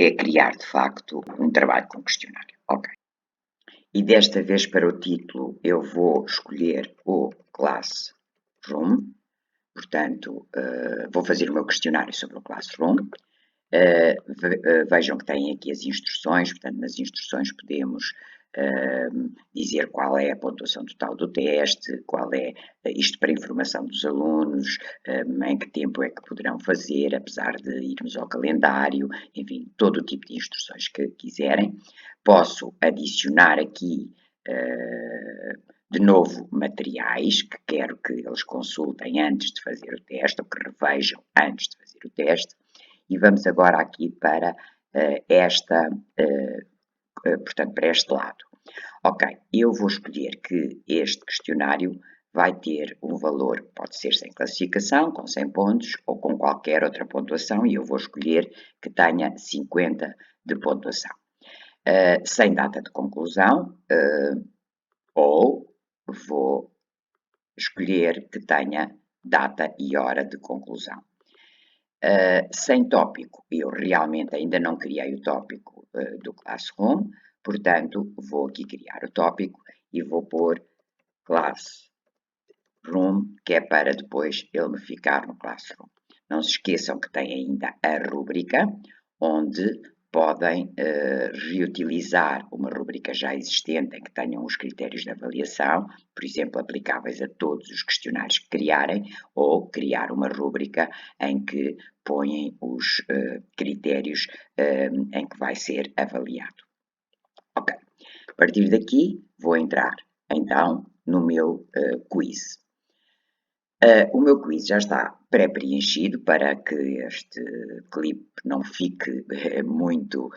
é criar, de facto, um trabalho com questionário. Ok. E desta vez, para o título, eu vou escolher o Classroom. Portanto, vou fazer o meu questionário sobre o Classroom. Vejam que têm aqui as instruções. Portanto, nas instruções podemos dizer qual é a pontuação total do teste, qual é isto para informação dos alunos, em que tempo é que poderão fazer, apesar de irmos ao calendário, enfim, todo o tipo de instruções que quiserem. Posso adicionar aqui de novo materiais que quero que eles consultem antes de fazer o teste, ou que revejam antes de fazer o teste. E vamos agora aqui para portanto, para este lado. Ok, eu vou escolher que este questionário vai ter um valor, pode ser sem classificação, com 100 pontos, ou com qualquer outra pontuação, e eu vou escolher que tenha 50 de pontuação. Sem data de conclusão, ou vou escolher que tenha data e hora de conclusão. Sem tópico, eu realmente ainda não criei o tópico do Classroom, portanto, vou aqui criar o tópico e vou pôr Classroom, que é para depois ele me ficar no Classroom. Não se esqueçam que tem ainda a rúbrica, onde podem reutilizar uma rúbrica já existente em que tenham os critérios de avaliação, por exemplo, aplicáveis a todos os questionários que criarem, ou criar uma rúbrica em que põem os critérios em que vai ser avaliado. Ok, a partir daqui vou entrar então no meu quiz. O meu quiz já está pré-preenchido para que este clipe não fique muito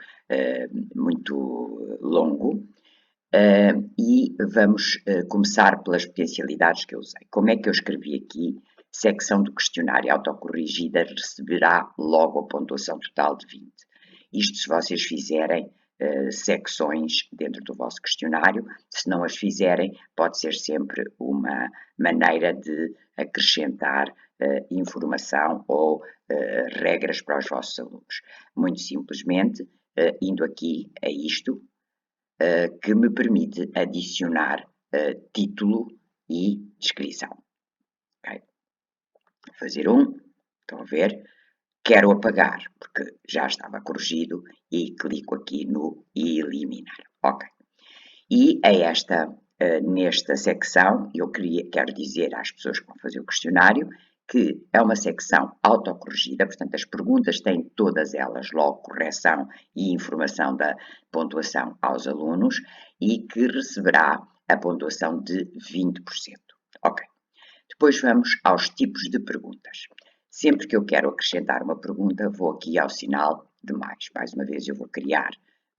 longo. E vamos começar pelas potencialidades que eu usei. Como é que eu escrevi aqui? Secção do questionário autocorrigida receberá logo a pontuação total de 20. Isto se vocês fizerem secções dentro do vosso questionário. Se não as fizerem, pode ser sempre uma maneira de acrescentar informação ou regras para os vossos alunos. Muito simplesmente, indo aqui a isto, que me permite adicionar título e descrição. Okay. Vou fazer estão a ver? Quero apagar, porque já estava corrigido, e clico aqui no eliminar. Ok. E nesta secção, eu quero dizer às pessoas que vão fazer o questionário que é uma secção autocorrigida, portanto as perguntas têm todas elas logo correção e informação da pontuação aos alunos e que receberá a pontuação de 20%. Ok. Depois vamos aos tipos de perguntas. Sempre que eu quero acrescentar uma pergunta, vou aqui ao sinal de mais. Mais uma vez eu vou criar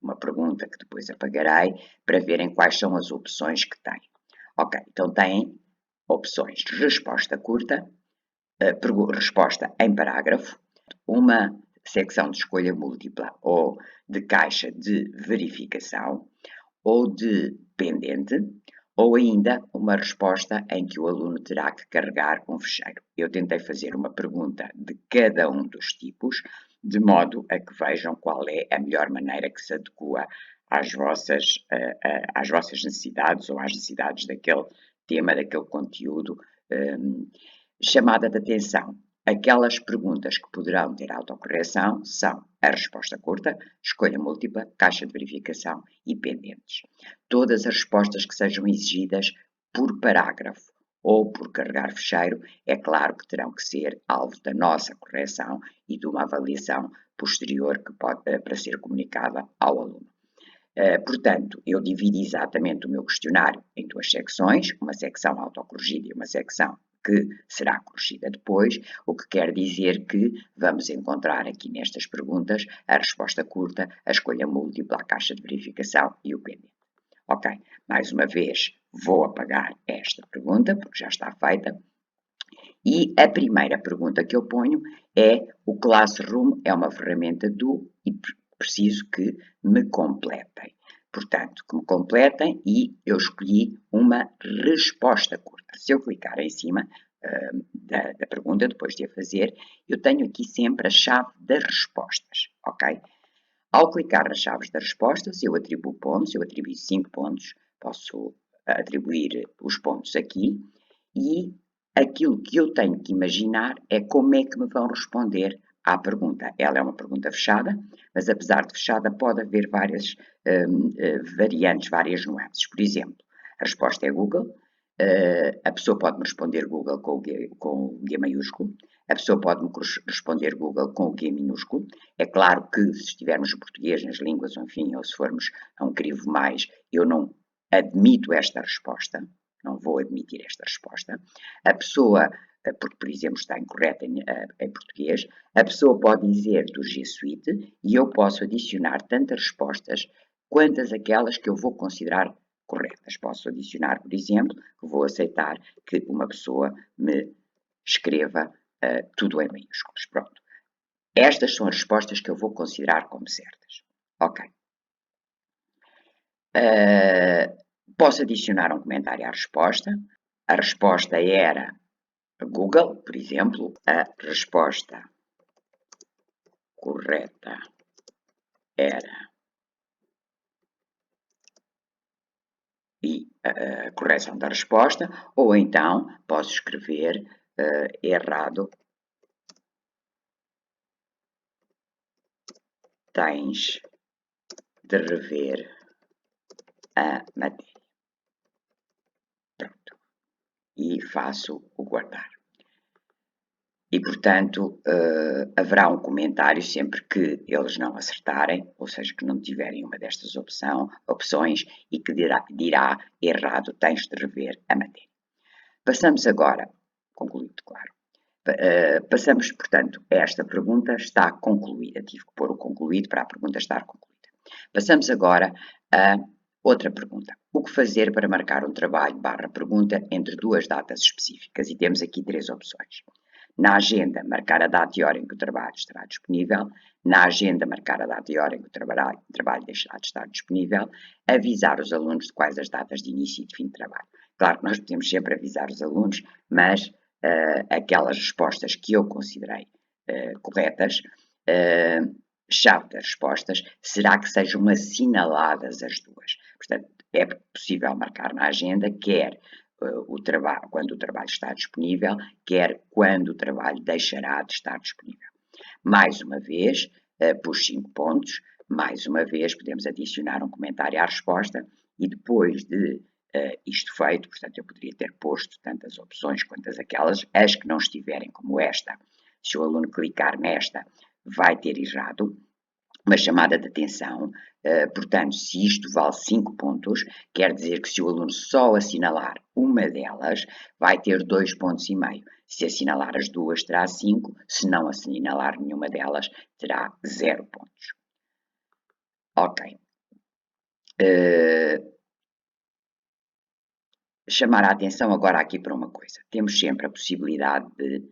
uma pergunta que depois apagarei para verem quais são as opções que tem. Ok, então tem opções de resposta curta, resposta em parágrafo, uma secção de escolha múltipla ou de caixa de verificação ou de pendente, ou ainda uma resposta em que o aluno terá que carregar um fecheiro. Eu tentei fazer uma pergunta de cada um dos tipos, de modo a que vejam qual é a melhor maneira que se adequa às vossas necessidades ou às necessidades daquele tema, daquele conteúdo. Chamada de atenção. Aquelas perguntas que poderão ter autocorreção são a resposta curta, escolha múltipla, caixa de verificação e pendentes. Todas as respostas que sejam exigidas por parágrafo ou por carregar fecheiro, é claro que terão que ser alvo da nossa correção e de uma avaliação posterior para ser comunicada ao aluno. Portanto, eu dividi exatamente o meu questionário em duas secções, uma secção autocorrigida e uma secção que será corrigida depois, o que quer dizer que vamos encontrar aqui nestas perguntas a resposta curta, a escolha múltipla, a caixa de verificação e o pendente. Ok, mais uma vez vou apagar esta pergunta, porque já está feita. E a primeira pergunta que eu ponho é: o Classroom é uma ferramenta e preciso que me completem. Portanto, que me completem e eu escolhi uma resposta curta. Se eu clicar em cima da pergunta, depois de a fazer, eu tenho aqui sempre a chave das respostas, ok? Ao clicar nas chaves da resposta, se eu atribuo pontos, se eu atribuir 5 pontos, posso atribuir os pontos aqui e aquilo que eu tenho que imaginar é como é que me vão responder à pergunta. Ela é uma pergunta fechada, mas apesar de fechada pode haver várias variantes, várias nuances. Por exemplo, a resposta é Google, a pessoa pode-me responder Google com o G maiúsculo, a pessoa pode-me responder Google com o G minúsculo. É claro que se estivermos em português, nas línguas, enfim, ou se formos a um crivo mais, eu não admito esta resposta, não vou admitir esta resposta. A pessoa, porque por exemplo está incorreta em português, a pessoa pode dizer do G Suite e eu posso adicionar tantas respostas quantas aquelas que eu vou considerar corretas. Posso adicionar, por exemplo, que vou aceitar que uma pessoa me escreva tudo em maiúsculas. Pronto. Estas são as respostas que eu vou considerar como certas. Ok. Posso adicionar um comentário à resposta. A resposta era Google, por exemplo. A resposta correta era e a correção da resposta, ou então posso escrever errado. Tens de rever a matéria. Pronto. E faço o guardar. E, portanto, haverá um comentário sempre que eles não acertarem, ou seja, que não tiverem uma destas opções e que dirá errado, tens de rever a matéria. Passamos agora, concluído, claro. Passamos, portanto, esta pergunta está concluída. Tive que pôr o concluído para a pergunta estar concluída. Passamos agora a outra pergunta. O que fazer para marcar um trabalho / pergunta entre duas datas específicas? E temos aqui 3 opções. Na agenda, marcar a data e hora em que o trabalho estará disponível. Na agenda, marcar a data e hora em que o trabalho deixará de estar disponível. Avisar os alunos de quais as datas de início e de fim de trabalho. Claro que nós podemos sempre avisar os alunos, mas aquelas respostas que eu considerei corretas, chave das respostas, será que sejam assinaladas as duas. Portanto, é possível marcar na agenda, quer quando o trabalho está disponível, quer quando o trabalho deixará de estar disponível. Mais uma vez, pus 5 pontos, mais uma vez podemos adicionar um comentário à resposta e depois de isto feito, portanto eu poderia ter posto tantas opções quantas aquelas, as que não estiverem como esta, se o aluno clicar nesta vai ter errado, uma chamada de atenção, portanto, se isto vale 5 pontos, quer dizer que se o aluno só assinalar uma delas, vai ter 2,5 pontos. Se assinalar as duas, terá 5, se não assinalar nenhuma delas, terá 0 pontos. Ok. Chamar a atenção agora aqui para uma coisa. Temos sempre a possibilidade de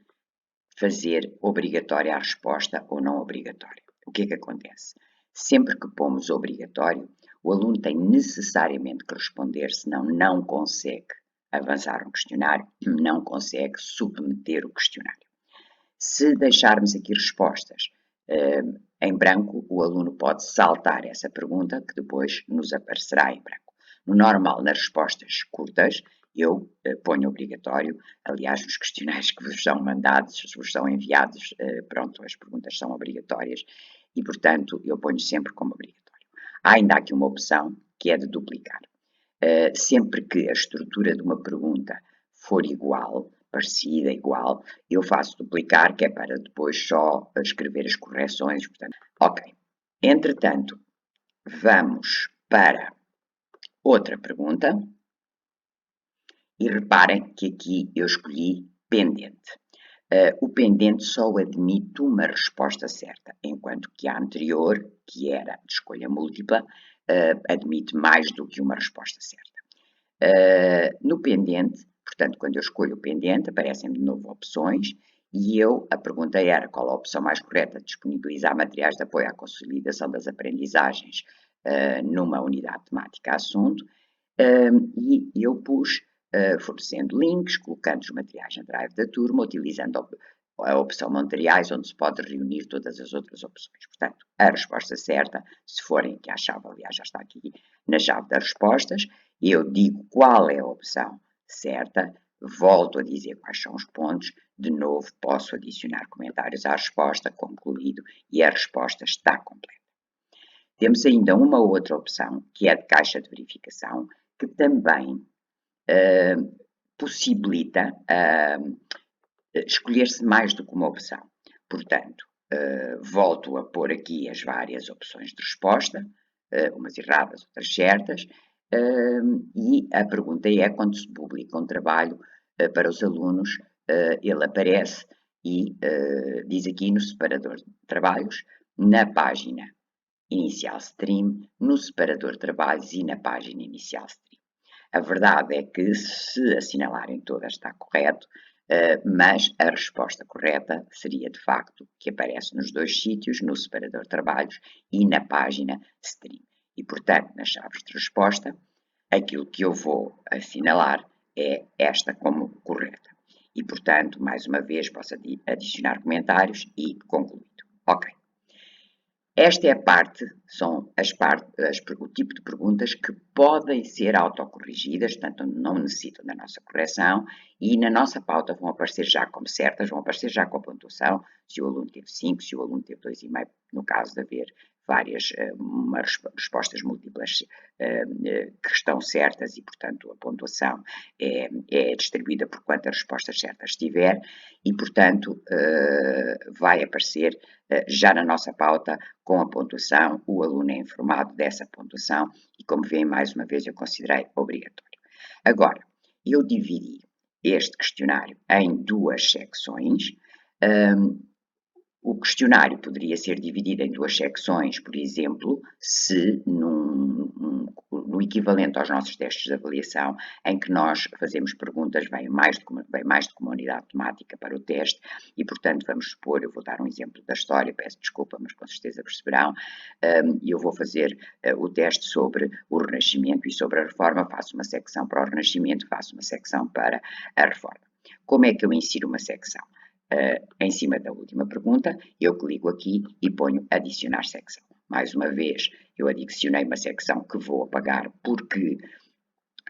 fazer obrigatória a resposta ou não obrigatória. O que é que acontece? Sempre que pomos obrigatório, o aluno tem necessariamente que responder, senão não consegue avançar no questionário, não consegue submeter o questionário. Se deixarmos aqui respostas em branco, o aluno pode saltar essa pergunta que depois nos aparecerá em branco. No normal, nas respostas curtas, eu ponho obrigatório. Aliás, nos questionários que vos são mandados, vos são enviados, pronto, as perguntas são obrigatórias e, portanto, eu ponho sempre como obrigatório. Há ainda aqui uma opção que é de duplicar. Sempre que a estrutura de uma pergunta for igual, parecida, igual, eu faço duplicar, que é para depois só escrever as correções. Portanto, ok. Entretanto, vamos para outra pergunta. E reparem que aqui eu escolhi pendente. O pendente só admite uma resposta certa, enquanto que a anterior, que era de escolha múltipla, admite mais do que uma resposta certa. No pendente, portanto, quando eu escolho o pendente, aparecem de novo opções e a pergunta era qual a opção mais correta: disponibilizar materiais de apoio à consolidação das aprendizagens numa unidade temática assunto, e eu pus fornecendo links, colocando os materiais na drive da turma, utilizando a opção materiais, onde se pode reunir todas as outras opções. Portanto, a resposta certa, se forem aqui à chave, aliás, já está aqui na chave das respostas, eu digo qual é a opção certa, volto a dizer quais são os pontos, de novo posso adicionar comentários à resposta, concluído, e a resposta está completa. Temos ainda uma outra opção, que é de caixa de verificação, que também possibilita escolher-se mais do que uma opção. Portanto, volto a pôr aqui as várias opções de resposta, umas erradas, outras certas, e a pergunta é, quando se publica um trabalho para os alunos, ele aparece e diz aqui no separador de trabalhos, na página inicial stream, no separador de trabalhos e na página inicial stream. A verdade é que, se assinalarem todas, está correto, mas a resposta correta seria, de facto, que aparece nos dois sítios, no separador de trabalhos e na página stream. E, portanto, nas chaves de resposta, aquilo que eu vou assinalar é esta como correta. E, portanto, mais uma vez, posso adicionar comentários e concluído. Ok. Esta é a parte, são o tipo de perguntas que podem ser autocorrigidas, portanto não necessitam da nossa correção, e na nossa pauta vão aparecer já como certas, vão aparecer já com a pontuação, se o aluno teve 5, se o aluno teve 2,5, no caso de haver várias respostas múltiplas que estão certas e, portanto, a pontuação é distribuída por quantas respostas certas tiver e, portanto, vai aparecer já na nossa pauta com a pontuação, o aluno é informado dessa pontuação e, como veem, mais uma vez eu considerei obrigatório. Agora, eu dividi este questionário em duas secções. O questionário poderia ser dividido em duas secções, por exemplo, se no equivalente aos nossos testes de avaliação, em que nós fazemos perguntas, vem mais de uma unidade temática para o teste, e portanto vamos supor, eu vou dar um exemplo da história, peço desculpa, mas com certeza perceberão, eu vou fazer o teste sobre o Renascimento e sobre a Reforma, faço uma secção para o Renascimento, faço uma secção para a Reforma. Como é que eu insiro uma secção? Em cima da última pergunta, eu clico aqui e ponho adicionar secção. Mais uma vez, eu adicionei uma secção que vou apagar porque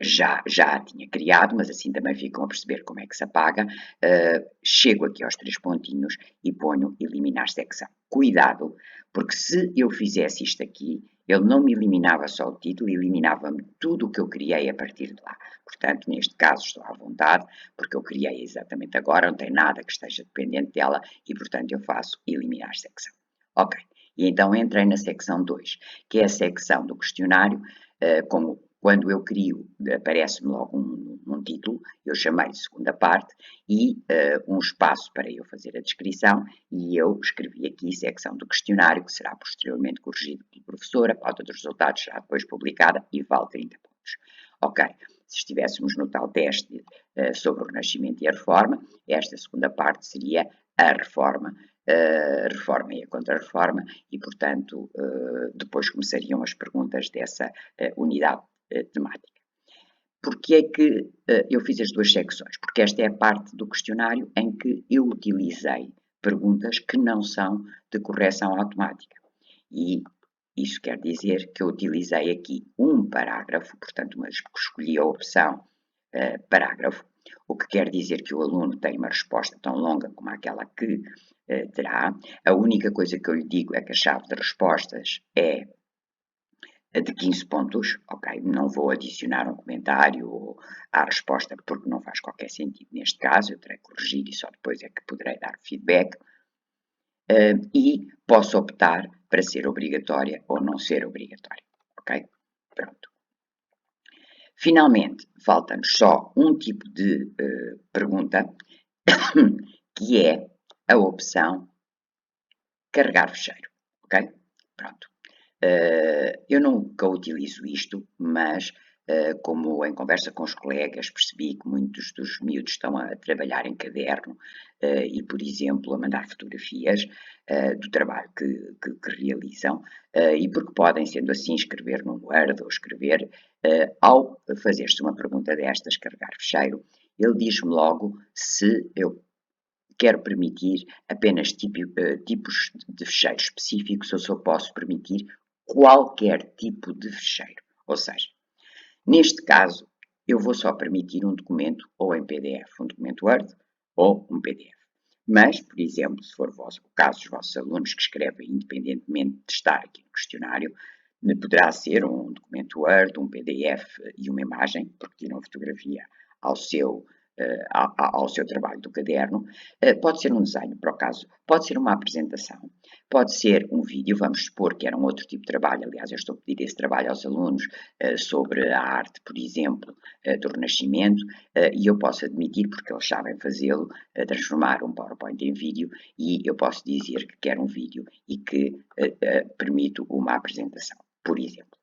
já a tinha criado, mas assim também ficam a perceber como é que se apaga. Chego aqui aos 3 pontinhos e ponho eliminar secção. Cuidado, porque se eu fizesse isto aqui, ele não me eliminava só o título, eliminava-me tudo o que eu criei a partir de lá. Portanto, neste caso estou à vontade, porque eu criei exatamente agora, não tem nada que esteja dependente dela e, portanto, eu faço eliminar secção. Ok, e então entrei na secção 2, que é a secção do questionário, como quando eu crio, aparece-me logo um título, eu chamei-lhe segunda parte, e um espaço para eu fazer a descrição, e eu escrevi aqui secção do questionário, que será posteriormente corrigido pelo professor, a pauta dos resultados será depois publicada e vale 30 pontos. Ok, se estivéssemos no tal teste sobre o Renascimento e a Reforma, esta segunda parte seria a reforma e a contra-reforma, e, portanto, depois começariam as perguntas dessa unidade temática. Porquê é que eu fiz as duas secções? Porque esta é a parte do questionário em que eu utilizei perguntas que não são de correção automática. E isso quer dizer que eu utilizei aqui um parágrafo, portanto, mas escolhi a opção parágrafo, o que quer dizer que o aluno tem uma resposta tão longa como aquela que terá. A única coisa que eu lhe digo é que a chave de respostas é de 15 pontos, ok? Não vou adicionar um comentário à resposta porque não faz qualquer sentido neste caso, eu terei que corrigir e só depois é que poderei dar feedback. E posso optar para ser obrigatória ou não ser obrigatória, ok? Pronto. Finalmente, falta-nos só um tipo de pergunta, que é a opção carregar fecheiro, ok? Pronto. Eu nunca utilizo isto, mas como em conversa com os colegas percebi que muitos dos miúdos estão a trabalhar em caderno e, por exemplo, a mandar fotografias do trabalho que realizam e porque podem, sendo assim, escrever no Word ou escrever, ao fazer-se uma pergunta destas, carregar fecheiro, ele diz-me logo se eu quero permitir apenas tipos de fecheiros específicos ou só posso permitir qualquer tipo de fecheiro. Ou seja, neste caso, eu vou só permitir um documento ou em PDF, um documento Word ou um PDF. Mas, por exemplo, se for o caso dos vossos alunos que escrevem independentemente de estar aqui no questionário, poderá ser um documento Word, um PDF e uma imagem, porque tiram fotografia ao seu ao seu trabalho do caderno, pode ser um desenho, para o caso, pode ser uma apresentação, pode ser um vídeo, vamos supor que era um outro tipo de trabalho, aliás, eu estou a pedir esse trabalho aos alunos sobre a arte, por exemplo, do Renascimento, e eu posso admitir, porque eles sabem fazê-lo, transformar um PowerPoint em vídeo, e eu posso dizer que quero um vídeo e que permito uma apresentação, por exemplo.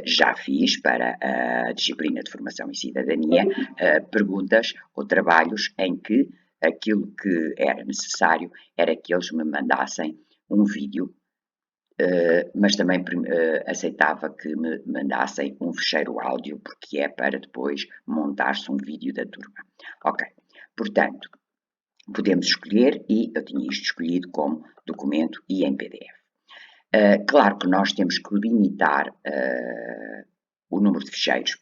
Já fiz para a disciplina de Formação e Cidadania perguntas ou trabalhos em que aquilo que era necessário era que eles me mandassem um vídeo, mas também aceitava que me mandassem um fecheiro áudio, porque é para depois montar-se um vídeo da turma. Ok, portanto, podemos escolher e eu tinha isto escolhido como documento e em PDF. Claro que nós temos que limitar o número de fecheiros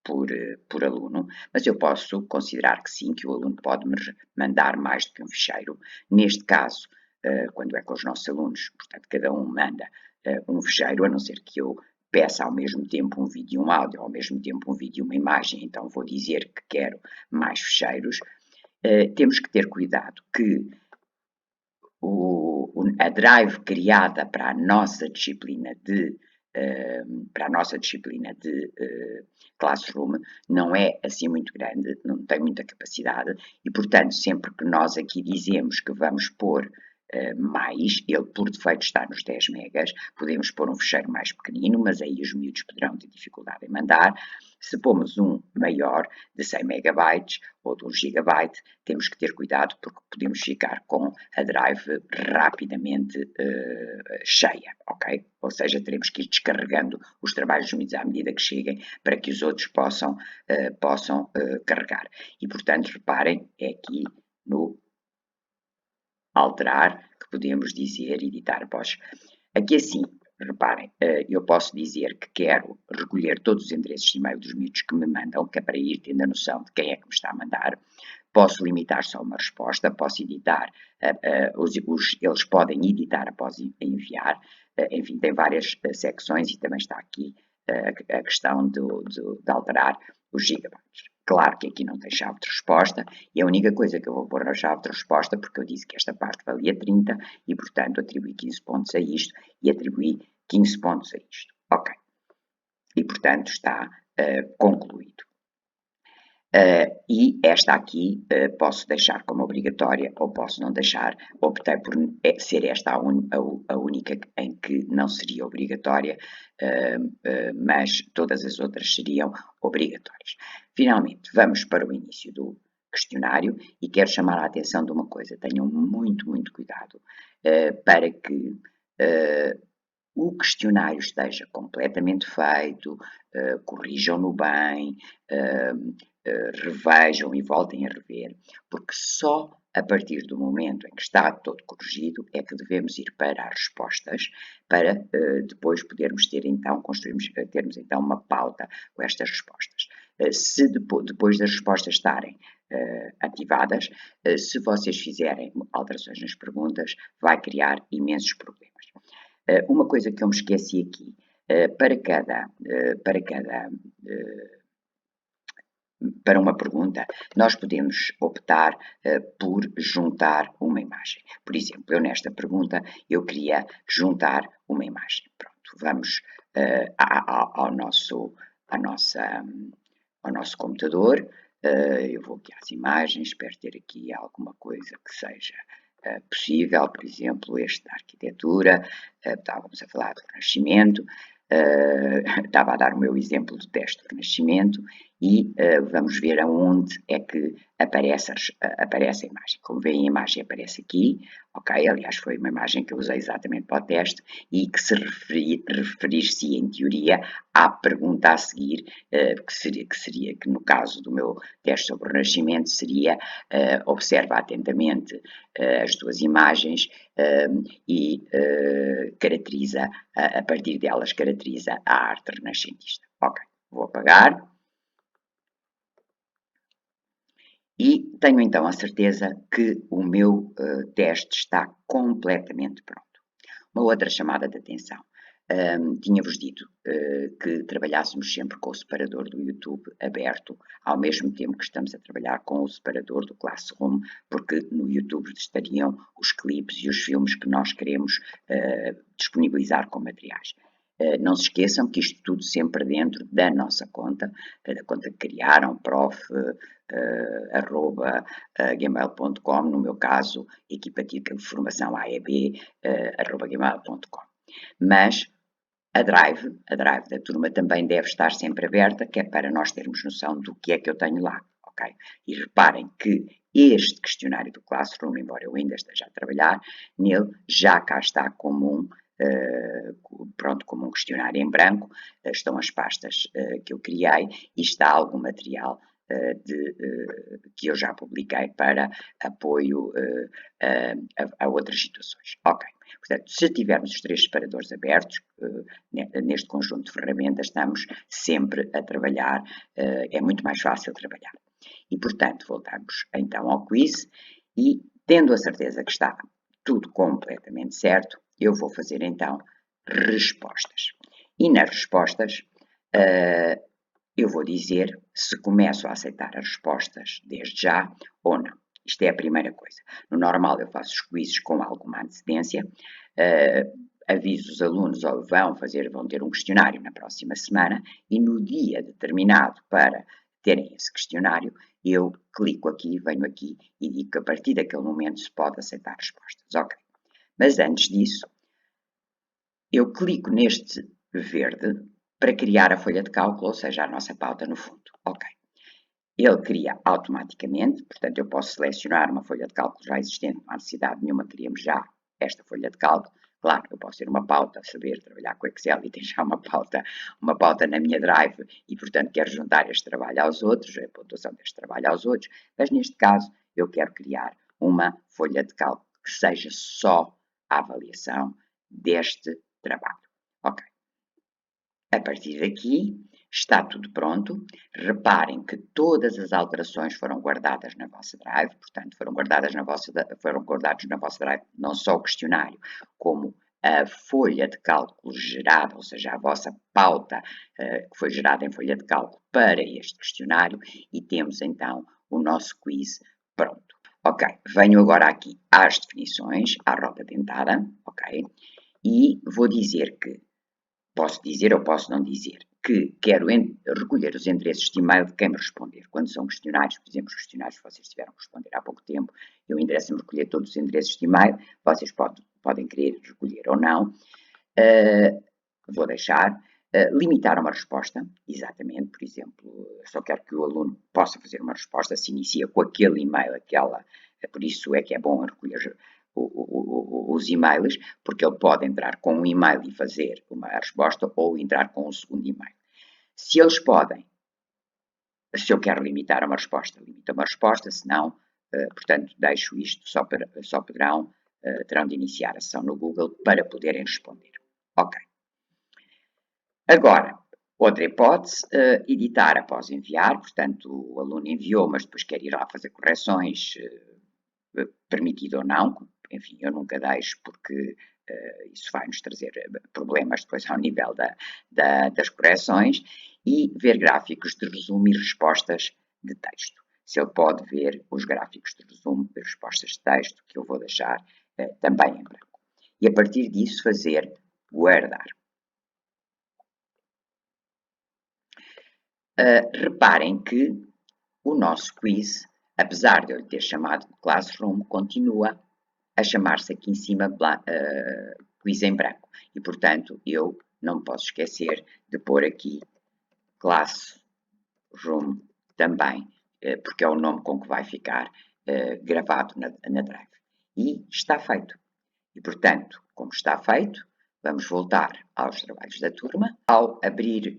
por aluno, mas eu posso considerar que sim, que o aluno pode me mandar mais do que um fecheiro. Neste caso, quando é com os nossos alunos, portanto, cada um manda um fecheiro, a não ser que eu peça ao mesmo tempo um vídeo e um áudio, ao mesmo tempo um vídeo e uma imagem, então vou dizer que quero mais fecheiros. Temos que ter cuidado que a drive criada para a nossa disciplina de Classroom não é assim muito grande, não tem muita capacidade e, portanto, sempre que nós aqui dizemos que vamos pôr mais, ele por defeito está nos 10 megas, podemos pôr um fecheiro mais pequenino, mas aí os miúdos poderão ter dificuldade em mandar. Se pomos um maior, de 100 megabytes ou de 1 gigabyte, temos que ter cuidado porque podemos ficar com a drive rapidamente cheia, ok? Ou seja, teremos que ir descarregando os trabalhos à medida que cheguem para que os outros possam carregar. E, portanto, reparem, é aqui no alterar, que podemos dizer editar após. Aqui assim, reparem, eu posso dizer que quero recolher todos os endereços de e-mail dos miúdos que me mandam, que é para ir tendo a noção de quem é que me está a mandar. Posso limitar só uma resposta, posso editar, eles podem editar após enviar, enfim, tem várias secções e também está aqui a questão de alterar os gigabytes. Claro que aqui não tem chave de resposta e a única coisa que eu vou pôr na chave de resposta, porque eu disse que esta parte valia 30 e, portanto, atribuí 15 pontos a isto e atribuí 15 pontos a isto. Ok. E, portanto, está concluído. E esta aqui posso deixar como obrigatória ou posso não deixar. Optei por ser esta a única em que não seria obrigatória, mas todas as outras seriam obrigatórias. Finalmente, vamos para o início do questionário e quero chamar a atenção de uma coisa. Tenham muito, muito cuidado para que o questionário esteja completamente feito, corrijam-no bem, revejam e voltem a rever, porque só a partir do momento em que está todo corrigido é que devemos ir para as respostas, para depois podermos ter então, termos então uma pauta com estas respostas. Se depois das respostas estarem ativadas, se vocês fizerem alterações nas perguntas, vai criar imensos problemas. Uma coisa que eu me esqueci aqui, para uma pergunta, nós podemos optar por juntar uma imagem. Por exemplo, eu nesta pergunta, eu queria juntar uma imagem. Pronto, vamos ao nosso computador, eu vou aqui às imagens, espero ter aqui alguma coisa que seja possível, por exemplo, este da arquitetura, estávamos a falar do Renascimento, estava a dar o meu exemplo do teste do Renascimento e vamos ver aonde é que aparece a imagem. Como veem, a imagem aparece aqui, ok? Aliás, foi uma imagem que eu usei exatamente para o teste e que se referir-se em teoria à pergunta a seguir, que no caso do meu teste sobre o Renascimento seria observa atentamente as duas imagens e caracteriza, a partir delas caracteriza a arte renascentista. Ok, vou apagar. E tenho então a certeza que o meu teste está completamente pronto. Uma outra chamada de atenção. Tinha-vos dito que trabalhássemos sempre com o separador do YouTube aberto, ao mesmo tempo que estamos a trabalhar com o separador do Classroom, porque no YouTube estariam os clipes e os filmes que nós queremos disponibilizar com materiais. Não se esqueçam que isto tudo sempre dentro da nossa conta, da conta que criaram, gmail.com, no meu caso, equipativa de formação AEB, gmail.com. Mas a drive da turma também deve estar sempre aberta, que é para nós termos noção do que é que eu tenho lá, ok? E reparem que este questionário do Classroom, embora eu ainda esteja a trabalhar nele, já cá está como como um questionário em branco, estão as pastas que eu criei e está algum material que eu já publiquei para apoio a outras situações. Ok, portanto, se tivermos os três separadores abertos, neste conjunto de ferramentas estamos sempre a trabalhar, é muito mais fácil trabalhar. E, portanto, voltamos então ao quiz e, tendo a certeza que está tudo completamente certo, eu vou fazer então respostas. E nas respostas eu vou dizer se começo a aceitar as respostas desde já ou não. Isto é a primeira coisa. No normal eu faço os quizzes com alguma antecedência, aviso os alunos ou vão ter um questionário na próxima semana e no dia determinado para terem esse questionário, eu clico aqui, venho aqui e digo que a partir daquele momento se pode aceitar respostas. Ok. Mas antes disso, eu clico neste verde para criar a folha de cálculo, ou seja, a nossa pauta no fundo. Ok. Ele cria automaticamente, portanto eu posso selecionar uma folha de cálculo já existente, não há necessidade nenhuma, criamos já esta folha de cálculo. Claro, eu posso ter uma pauta, saber trabalhar com Excel e ter já uma pauta na minha Drive e, portanto, quero juntar este trabalho aos outros, a pontuação deste trabalho aos outros, mas neste caso eu quero criar uma folha de cálculo que seja só a avaliação deste trabalho. Ok. A partir daqui está tudo pronto. Reparem que todas as alterações foram guardadas na vossa Drive, portanto, foram guardados na vossa Drive não só o questionário, como a folha de cálculo gerada, ou seja, a vossa pauta que foi gerada em folha de cálculo para este questionário, e temos então o nosso quiz pronto. Ok, venho agora aqui às definições, à roda dentada, ok, e vou dizer que posso dizer ou posso não dizer que quero recolher os endereços de e-mail de quem me responder. Quando são questionários, por exemplo, os questionários que vocês tiveram que responder há pouco tempo, eu interessa-me recolher todos os endereços de e-mail, vocês podem querer recolher ou não. Vou deixar. Limitar uma resposta, exatamente, por exemplo, só quero que o aluno possa fazer uma resposta, se inicia com aquele e-mail, por isso é que é bom recolher os e-mails, porque ele pode entrar com um e-mail e fazer uma resposta ou entrar com um segundo e-mail. Se eles podem, se eu quero limitar uma resposta, limita uma resposta, se não, portanto, deixo isto, só terão de iniciar a sessão no Google para poderem responder. Ok. Agora, outra hipótese, editar após enviar, portanto, o aluno enviou, mas depois quer ir lá fazer correções, permitido ou não, enfim, eu nunca deixo porque isso vai nos trazer problemas depois ao nível das correções, e ver gráficos de resumo e respostas de texto. Se ele pode ver os gráficos de resumo e respostas de texto, que eu vou deixar também em branco. E a partir disso fazer guardar. Reparem que o nosso quiz, apesar de eu lhe ter chamado de Classroom, continua a chamar-se aqui em cima quiz em branco. E, portanto, eu não posso esquecer de pôr aqui Classroom. Classroom também, porque é o nome com que vai ficar gravado na Drive. E está feito. E, portanto, como está feito, vamos voltar aos trabalhos da turma. Ao abrir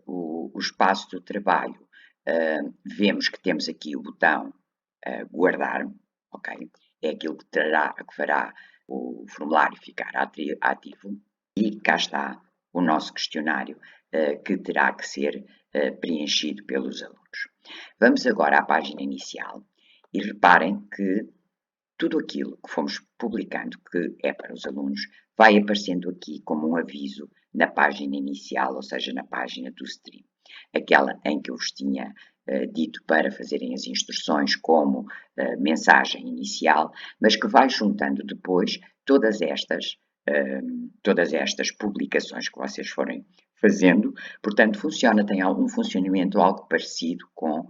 o espaço do trabalho, vemos que temos aqui o botão guardar, ok? É aquilo que fará o formulário ficar ativo. E cá está o nosso questionário que terá que ser preenchido pelos alunos. Vamos agora à página inicial e reparem que tudo aquilo que fomos publicando que é para os alunos vai aparecendo aqui como um aviso na página inicial, ou seja, na página do stream. Aquela em que eu vos tinha dito para fazerem as instruções como mensagem inicial, mas que vai juntando depois todas estas publicações que vocês forem fazendo. Portanto, tem algum funcionamento algo parecido com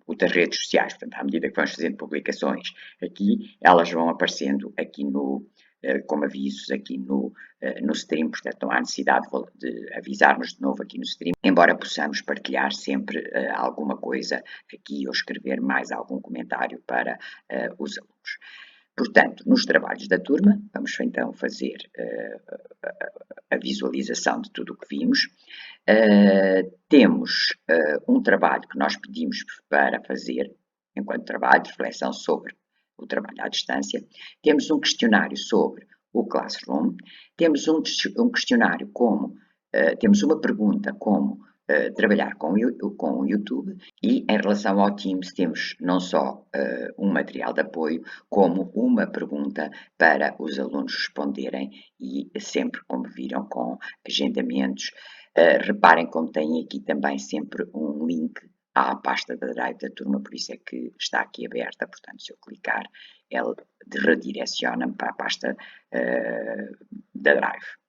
o das redes sociais. Portanto, à medida que vamos fazendo publicações aqui, elas vão aparecendo aqui como avisos aqui no stream, portanto não há necessidade de avisarmos de novo aqui no stream, embora possamos partilhar sempre alguma coisa aqui ou escrever mais algum comentário para os alunos. Portanto, nos trabalhos da turma, vamos então fazer a visualização de tudo o que vimos. Temos um trabalho que nós pedimos para fazer, enquanto trabalho de reflexão sobre o trabalho à distância. Temos um questionário sobre o Classroom. Temos um questionário temos uma pergunta como trabalhar com o YouTube, e em relação ao Teams temos não só um material de apoio, como uma pergunta para os alunos responderem e sempre, como viram, com agendamentos. Reparem como tem aqui também sempre um link à pasta da Drive da turma, por isso é que está aqui aberta, portanto se eu clicar, ela redireciona-me para a pasta da Drive.